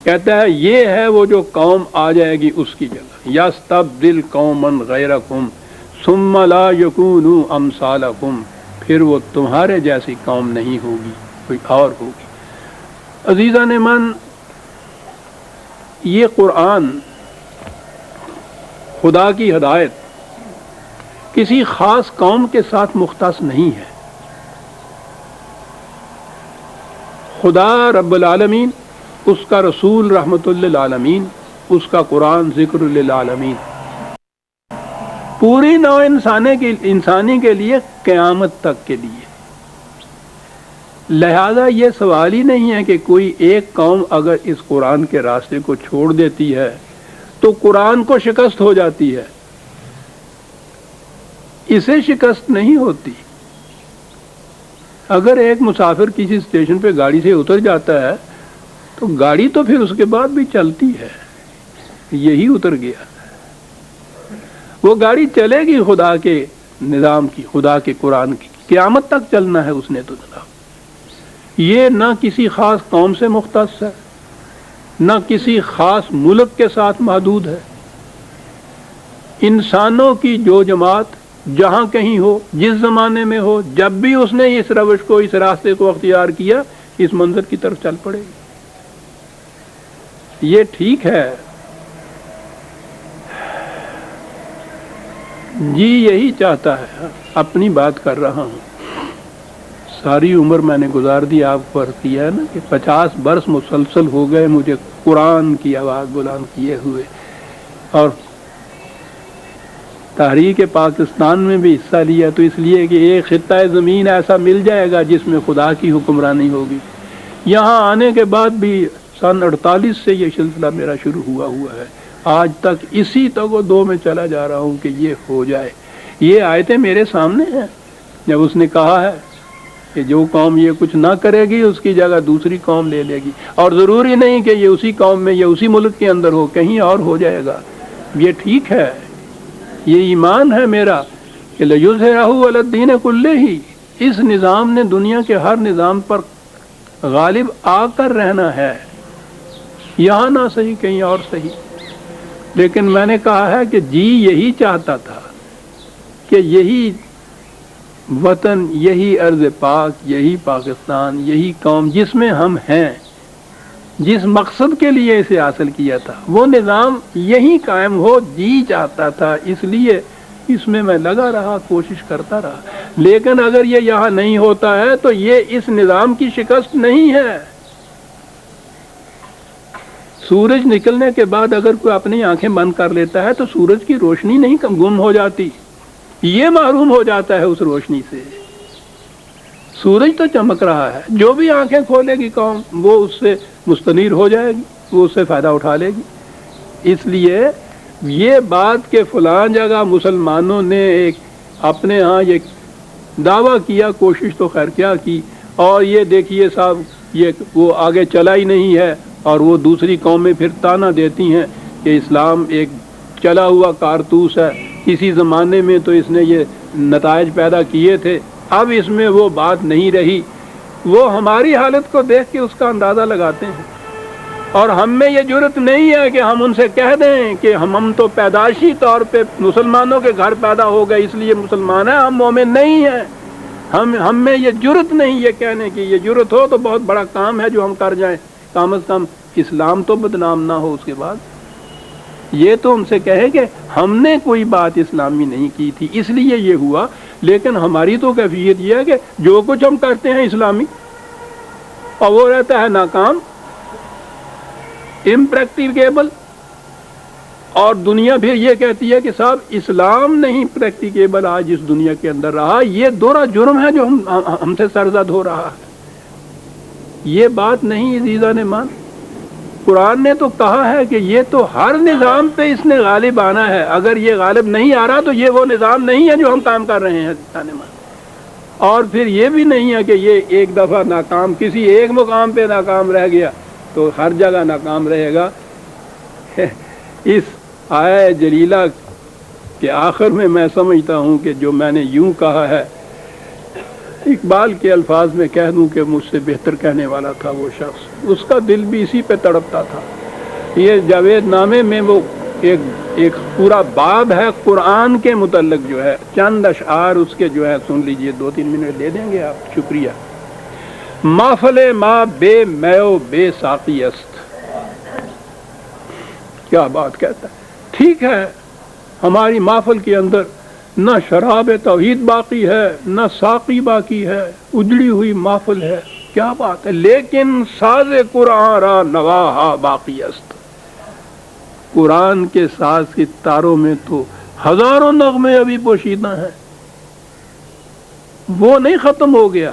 کہتا ہے یہ ہے وہ جو قوم آ جائے گی اس کی جگہ، یستبدل قوما غیرکم ثم لا یکونوا امثالکم، پھر وہ تمہارے جیسی قوم نہیں ہوگی، کوئی اور ہوگی۔ عزیزان من، یہ قرآن خدا کی ہدایت کسی خاص قوم کے ساتھ مختص نہیں ہے۔ خدا رب العالمین، اس کا رسول رحمت للعالمین، اس کا قرآن ذکر للعالمین، پوری نوع انسانی کے لیے قیامت تک کے لیے۔ لہذا یہ سوال ہی نہیں ہے کہ کوئی ایک قوم اگر اس قرآن کے راستے کو چھوڑ دیتی ہے تو قرآن کو شکست ہو جاتی ہے۔ اسے شکست نہیں ہوتی۔ اگر ایک مسافر کسی اسٹیشن پہ گاڑی سے اتر جاتا ہے تو گاڑی تو پھر اس کے بعد بھی چلتی ہے، یہی اتر گیا، وہ گاڑی چلے گی خدا کے نظام کی، خدا کے قرآن کی، قیامت تک چلنا ہے اس نے تو جناب۔ یہ نہ کسی خاص قوم سے مختص ہے، نہ کسی خاص ملک کے ساتھ محدود ہے۔ انسانوں کی جو جماعت جہاں کہیں ہو، جس زمانے میں ہو، جب بھی اس نے اس روش کو، اس راستے کو اختیار کیا، اس منظر کی طرف چل پڑے گی۔ یہ ٹھیک ہے جی، یہی چاہتا ہے۔ اپنی بات کر رہا ہوں، ساری عمر میں نے گزار دی، آپ کو عرض کیا ہے نا کہ 50 برس مسلسل ہو گئے مجھے قرآن کی آواز بلند کیے ہوئے، اور تحریک پاکستان میں بھی حصہ لیا، تو اس لیے کہ ایک خطہ زمین ایسا مل جائے گا جس میں خدا کی حکمرانی ہوگی۔ یہاں آنے کے بعد بھی سن 48 سے یہ سلسلہ میرا شروع ہوا ہے، آج تک اسی دو میں چلا جا رہا ہوں کہ یہ ہو جائے۔ یہ آیتیں میرے سامنے ہیں، جب اس نے کہا ہے کہ جو قوم یہ کچھ نہ کرے گی اس کی جگہ دوسری قوم لے لے گی، اور ضروری نہیں کہ یہ اسی قوم میں یا اسی ملک کے اندر ہو، کہیں اور ہو جائے گا۔ یہ ٹھیک ہے، یہ ایمان ہے میرا کہ لَيُظْهِرَهُ عَلَى الدِّينِ كُلِّهِ، اس نظام نے دنیا کے ہر نظام پر غالب آ کر رہنا ہے، یہاں نہ صحیح کہیں اور صحیح۔ لیکن میں نے کہا ہے کہ جی یہی چاہتا تھا کہ یہی وطن، یہی ارض پاک، یہی پاکستان، یہی قوم جس میں ہم ہیں، جس مقصد کے لیے اسے حاصل کیا تھا، وہ نظام یہی قائم ہو، جی چاہتا تھا، اس لیے اس میں لگا رہا، کوشش کرتا رہا۔ لیکن اگر یہ یہاں نہیں ہوتا ہے تو یہ اس نظام کی شکست نہیں ہے۔ سورج نکلنے کے بعد اگر کوئی اپنی آنکھیں بند کر لیتا ہے تو سورج کی روشنی نہیں گم ہو جاتی، یہ محروم ہو جاتا ہے اس روشنی سے۔ سورج تو چمک رہا ہے، جو بھی آنکھیں کھولے گی قوم وہ اس سے مستنیر ہو جائے گی، وہ اس سے فائدہ اٹھا لے گی۔ اس لیے یہ بات کہ فلاں جگہ مسلمانوں نے ایک اپنے ہاں یہ دعویٰ کیا، کوشش تو خیر کیا کی، اور یہ دیکھیے صاحب یہ وہ آگے چلا ہی نہیں ہے، اور وہ دوسری قومیں پھر تانا دیتی ہیں کہ اسلام ایک چلا ہوا کارتوس ہے، کسی زمانے میں تو اس نے یہ نتائج پیدا کیے تھے، اب اس میں وہ بات نہیں رہی۔ وہ ہماری حالت کو دیکھ کے اس کا اندازہ لگاتے ہیں، اور ہم میں یہ جرت نہیں ہے کہ ہم ان سے کہہ دیں کہ ہم تو پیدائشی طور پہ مسلمانوں کے گھر پیدا ہو گئے اس لیے مسلمان ہیں، ہم مومن نہیں ہیں۔ ہم میں یہ جرت نہیں یہ کہنے کی، یہ جرت ہو تو بہت بڑا کام ہے جو ہم کر جائیں، کم از کم اسلام تو بدنام نہ ہو اس کے بعد۔ یہ تو ان سے کہے کہ ہم نے کوئی بات اسلامی نہیں کی تھی اس لیے یہ ہوا، لیکن ہماری تو کیفیت یہ ہے کہ جو کچھ ہم کرتے ہیں اسلامی، اور وہ رہتا ہے ناکام، امپریکٹیکیبل، اور دنیا پھر یہ کہتی ہے کہ صاحب اسلام نہیں پریکٹیکیبل آج اس دنیا کے اندر رہا۔ یہ دوہرا جرم ہے جو ہم سے سرزد ہو رہا ہے۔ یہ بات نہیں عزیزان مان، قرآن نے تو کہا ہے کہ یہ تو ہر نظام پہ اس نے غالب آنا ہے، اگر یہ غالب نہیں آ رہا تو یہ وہ نظام نہیں ہے جو ہم کام کر رہے ہیں عزیزان مان۔ اور پھر یہ بھی نہیں ہے کہ یہ ایک دفعہ ناکام، کسی ایک مقام پہ ناکام رہ گیا تو ہر جگہ ناکام رہے گا۔ اس آیہ جلیلہ کے آخر میں سمجھتا ہوں کہ جو میں نے یوں کہا ہے اقبال کے الفاظ میں کہہ دوں کہ مجھ سے بہتر کہنے والا تھا وہ شخص، اس کا دل بھی اسی پہ تڑپتا تھا۔ یہ جاوید نامے میں وہ ایک پورا باب ہے قرآن کے متعلق جو ہے، چند اشعار اس کے جو ہے سن لیجئے، 2-3 منٹ دے دیں گے آپ؟ شکریہ۔ محفل ما بے میو بے ساقی است، کیا بات کہتا ہے۔ ٹھیک ہے، ہماری محفل کے اندر نہ شراب توحید باقی ہے، نہ ساقی باقی ہے، اجڑی ہوئی محفل ہے، کیا بات ہے، لیکن ساز قرآن را نواہا باقی است، قرآن کے ساز کی تاروں میں تو ہزاروں نغمے ابھی پوشیدہ ہیں، وہ نہیں ختم ہو گیا۔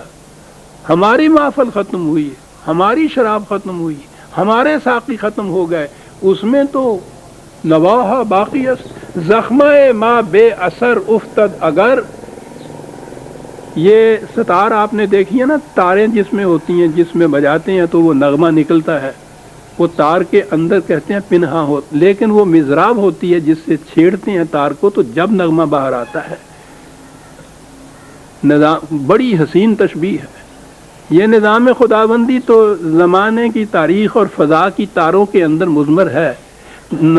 ہماری محفل ختم ہوئی، ہماری شراب ختم ہوئی، ہمارے ساقی ختم ہو گئے، اس میں تو نواہا باقی است، زخمہ ما بے اثر افتد اگر۔ یہ ستار آپ نے دیکھی ہے نا، تاریں جس میں ہوتی ہیں، جس میں بجاتے ہیں تو وہ نغمہ نکلتا ہے، وہ تار کے اندر کہتے ہیں پنہا ہو، لیکن وہ مضراب ہوتی ہے جس سے چھیڑتے ہیں تار کو تو جب نغمہ باہر آتا ہے۔ نظام بڑی حسین تشبیہ ہے۔ یہ نظام خداوندی تو زمانے کی تاریخ اور فضا کی تاروں کے اندر مضمر ہے۔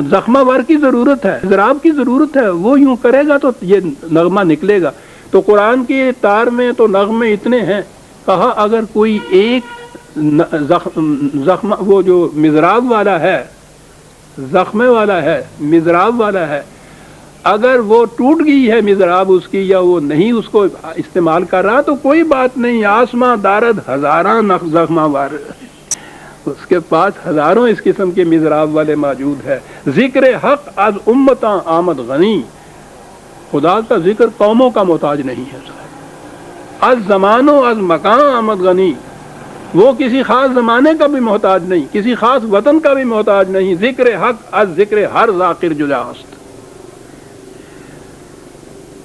زخمہ ور کی ضرورت ہے، اضراب کی ضرورت ہے، وہ یوں کرے گا تو یہ نغمہ نکلے گا۔ تو قرآن کی تار میں تو نغمے اتنے ہیں، کہا اگر کوئی ایک زخمہ وہ جو مضراب والا ہے، زخمے والا ہے، مضراب والا ہے، اگر وہ ٹوٹ گئی ہے مضراب اس کی، یا وہ نہیں اس کو استعمال کر رہا تو کوئی بات نہیں، آسماں دارد ہزاراں زخمہ وار، اس کے پاس ہزاروں اس قسم کے مضراب والے موجود ہے۔ ذکر حق از امتاں آمد غنی، خدا کا ذکر قوموں کا محتاج نہیں ہے۔ از زمانوں از مکان آمد غنی، وہ کسی خاص زمانے کا بھی محتاج نہیں، کسی خاص وطن کا بھی محتاج نہیں۔ ذکر حق از ذکر ہر ذاکر جدا است،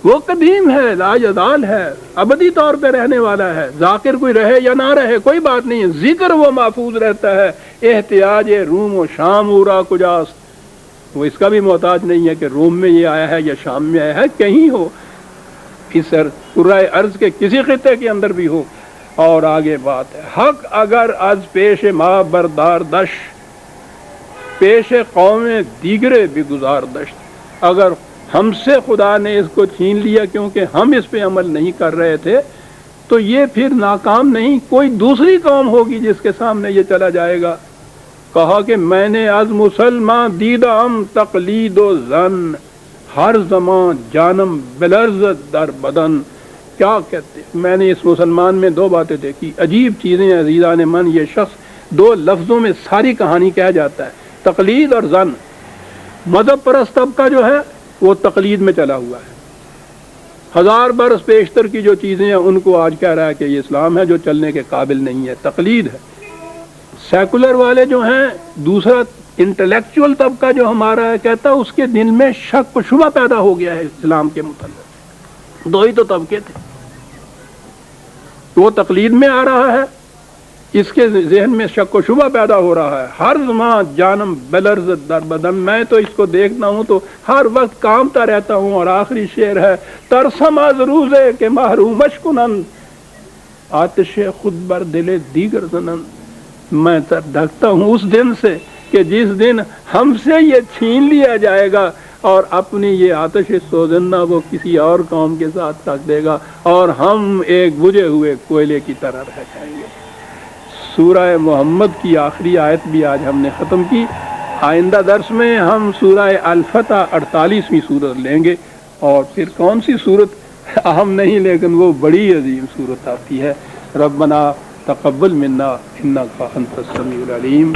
وہ قدیم ہے، لا یزال ہے، ابدی طور پہ رہنے والا ہے، ذاکر کوئی رہے یا نہ رہے کوئی بات نہیں ہے، ذکر وہ محفوظ رہتا ہے۔ احتیاج روم و شام اورا کجاست، وہ اس کا بھی محتاج نہیں ہے کہ روم میں یہ آیا ہے یا شام میں آیا ہے، کہیں ہو اس کرۂ ارض کے کسی خطے کے اندر بھی ہو۔ اور آگے بات ہے، حق اگر از پیش ما بردار دش، پیش قوم دیگرے بھی گزار دشت، اگر ہم سے خدا نے اس کو چھین لیا کیونکہ ہم اس پہ عمل نہیں کر رہے تھے تو یہ پھر ناکام نہیں، کوئی دوسری قوم ہوگی جس کے سامنے یہ چلا جائے گا۔ کہا کہ میں نے از مسلمان دیدم تقلید و زن، ہر زمان جانم بلرزت در بدن، کیا کہتے ہیں، میں نے اس مسلمان میں 2 باتیں دیکھی، عجیب چیزیں عزیزان من۔ یہ شخص 2 لفظوں میں ساری کہانی کہہ جاتا ہے، تقلید اور زن۔ مذہب پرست طبقہ جو ہے وہ تقلید میں چلا ہوا ہے، 1000 برس پیشتر کی جو چیزیں ہیں ان کو آج کہہ رہا ہے کہ یہ اسلام ہے جو چلنے کے قابل نہیں ہے، تقلید ہے۔ سیکولر والے جو ہیں، دوسرا انٹلیکچوئل طبقہ جو ہمارا ہے، کہتا ہے اس کے دل میں شک و شبہ پیدا ہو گیا ہے اسلام کے متعلق۔ 2 ہی تو طبقے تھے، وہ تقلید میں آ رہا ہے، اس کے ذہن میں شک و شبہ پیدا ہو رہا ہے۔ ہر زمان جانم بلرزت در بدن، میں تو اس کو دیکھتا ہوں تو ہر وقت کانپتا رہتا ہوں۔ اور آخری شعر ہے، ترسم از روزے کہ محرومش کنن، آتش خود بر دل دیگر زنن، میں دھکتا ہوں اس دن سے کہ جس دن ہم سے یہ چھین لیا جائے گا اور اپنی یہ آتش سوزندہ وہ کسی اور قوم کے ساتھ رکھ دے گا اور ہم ایک بجھے ہوئے کوئلے کی طرح رہ جائیں گے۔ سورہ محمد کی آخری آیت بھی آج ہم نے ختم کی۔ آئندہ درس میں ہم سورہ الفتح 48ویں سورت لیں گے، اور پھر کون سی سورت اہم نہیں لیکن وہ بڑی عظیم سورت آتی ہے۔ ربنا تقبل منا انک انت السمیع العلیم۔